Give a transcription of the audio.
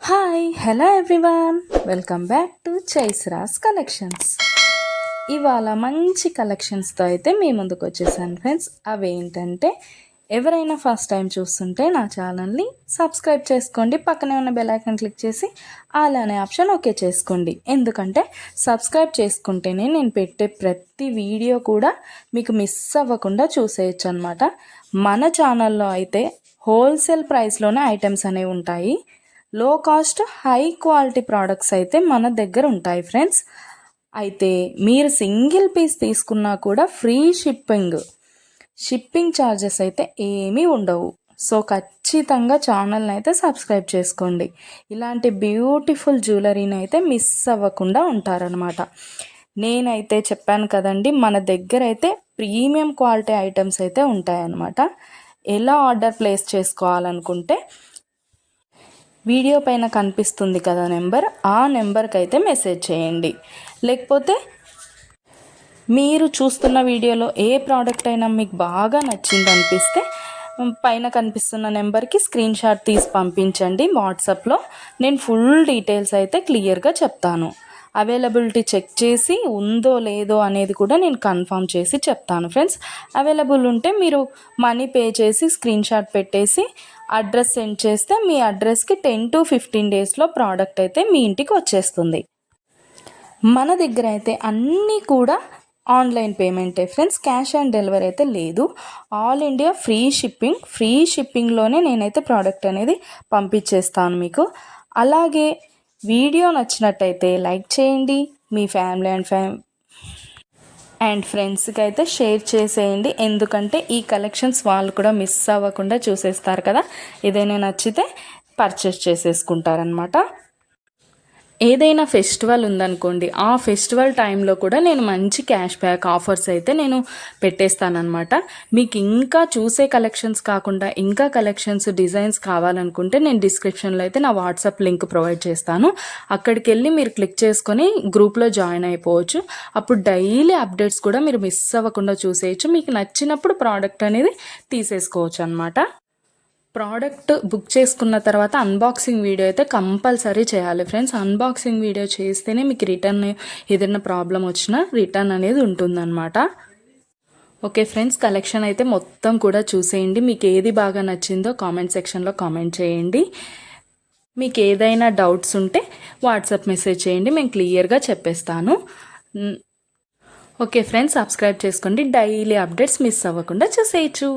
Hi hello everyone, welcome back to చైస్రాస్ collections. ఇవాళ మంచి కలెక్షన్స్తో అయితే మీ ముందుకు వచ్చేసాను ఫ్రెండ్స్. అవేంటంటే ఎవరైనా ఫస్ట్ టైం చూస్తుంటే నా ఛానల్ని సబ్స్క్రైబ్ చేసుకోండి, పక్కనే ఉన్న బెల్ ఐకాన్ క్లిక్ చేసి ఆల్ అనే ఆప్షన్ ఓకే చేసుకోండి. ఎందుకంటే సబ్స్క్రైబ్ చేసుకుంటేనే నేను పెట్టే ప్రతి వీడియో కూడా మీకు మిస్ అవ్వకుండా చూసేయచ్చు అనమాట. మన ఛానల్లో అయితే హోల్సేల్ ప్రైస్లోనే ఐటమ్స్ అనేవి ఉంటాయి. లో కాస్ట్ హై క్వాలిటీ ప్రోడక్ట్స్ అయితే మన దగ్గర ఉంటాయి ఫ్రెండ్స్. అయితే మీరు సింగిల్ పీస్ తీసుకున్నా కూడా ఫ్రీ షిప్పింగ్ ఛార్జెస్ అయితే ఏమీ ఉండవు. సో ఖచ్చితంగా ఛానల్ని అయితే సబ్స్క్రైబ్ చేసుకోండి. ఇలాంటి బ్యూటిఫుల్ జ్యువెలరీని అయితే మిస్ అవ్వకుండా ఉంటారనమాట. నేనైతే చెప్పాను కదండి, మన దగ్గర అయితే ప్రీమియం క్వాలిటీ ఐటమ్స్ అయితే ఉంటాయన్నమాట. ఎలా ఆర్డర్ ప్లేస్ చేసుకోవాలనుకుంటే వీడియో పైన కనిపిస్తుంది కదా నెంబర్, ఆ నెంబర్కి అయితే మెసేజ్ చేయండి. లేకపోతే మీరు చూస్తున్న వీడియోలో ఏ ప్రోడక్ట్ అయినా మీకు బాగా నచ్చింది అనిపిస్తే పైన కనిపిస్తున్న నెంబర్కి స్క్రీన్ షాట్ తీసి పంపించండి వాట్సాప్లో. నేను ఫుల్ డీటెయిల్స్ అయితే క్లియర్గా చెప్తాను. అవైలబిలిటీ చెక్ చేసి ఉందో లేదో అనేది కూడా నేను కన్ఫర్మ్ చేసి చెప్తాను ఫ్రెండ్స్. అవైలబుల్ ఉంటే మీరు మనీ పే చేసి స్క్రీన్ షాట్ పెట్టేసి అడ్రస్ సెండ్ చేస్తే మీ అడ్రస్కి 10 to 15 డేస్లో ప్రోడక్ట్ అయితే మీ ఇంటికి వచ్చేస్తుంది. మన దగ్గర అయితే అన్నీ కూడా ఆన్లైన్ పేమెంటే ఫ్రెండ్స్, క్యాష్ ఆన్ డెలివరీ అయితే లేదు. ఆల్ ఇండియా ఫ్రీ షిప్పింగ్లోనే నేనైతే ప్రోడక్ట్ అనేది పంపించేస్తాను మీకు. అలాగే వీడియో నచ్చినట్టయితే లైక్ చేయండి, మీ ఫ్యామిలీ అండ్ ఫ్రెండ్స్కి అయితే షేర్ చేసేయండి. ఎందుకంటే ఈ కలెక్షన్స్ వాళ్ళు కూడా మిస్ అవ్వకుండా చూసేస్తారు కదా, ఏదైనా నచ్చితే పర్చేస్ చేసేసుకుంటారనమాట. ఏదైనా ఫెస్టివల్ ఉందనుకోండి, ఆ ఫెస్టివల్ టైంలో కూడా నేను మంచి క్యాష్ బ్యాక్ ఆఫర్స్ అయితే నేను పెట్టేస్తానమాట. మీకు ఇంకా చూసే కలెక్షన్స్ కాకుండా ఇంకా కలెక్షన్స్ డిజైన్స్ కావాలనుకుంటే నేను డిస్క్రిప్షన్లో అయితే నా వాట్సాప్ లింక్ ప్రొవైడ్ చేస్తాను. అక్కడికి వెళ్ళి మీరు క్లిక్ చేసుకొని గ్రూప్లో జాయిన్ అయిపోవచ్చు. అప్పుడు డైలీ అప్డేట్స్ కూడా మీరు మిస్ అవ్వకుండా చూసేయచ్చు. మీకు నచ్చినప్పుడు ప్రోడక్ట్ అనేది తీసేసుకోవచ్చు అనమాట. ప్రోడక్ట్ బుక్ చేసుకున్న తర్వాత అన్బాక్సింగ్ వీడియో అయితే కంపల్సరీ చేయాలి ఫ్రెండ్స్. అన్బాక్సింగ్ వీడియో చేస్తేనే మీకు రిటర్న్ ఏదైనా ప్రాబ్లం వచ్చినా రిటర్న్ అనేది ఉంటుందన్నమాట. ఓకే ఫ్రెండ్స్, కలెక్షన్ అయితే మొత్తం కూడా చూసేయండి. మీకు ఏది బాగా నచ్చిందో కామెంట్ సెక్షన్లో కామెంట్ చేయండి. మీకు ఏదైనా డౌట్స్ ఉంటే వాట్సాప్ మెసేజ్ చేయండి, మేము క్లియర్గా చెప్పేస్తాను. ఓకే ఫ్రెండ్స్, సబ్స్క్రైబ్ చేసుకోండి, డైలీ అప్డేట్స్ మిస్ అవ్వకుండా చూసేయచ్చు.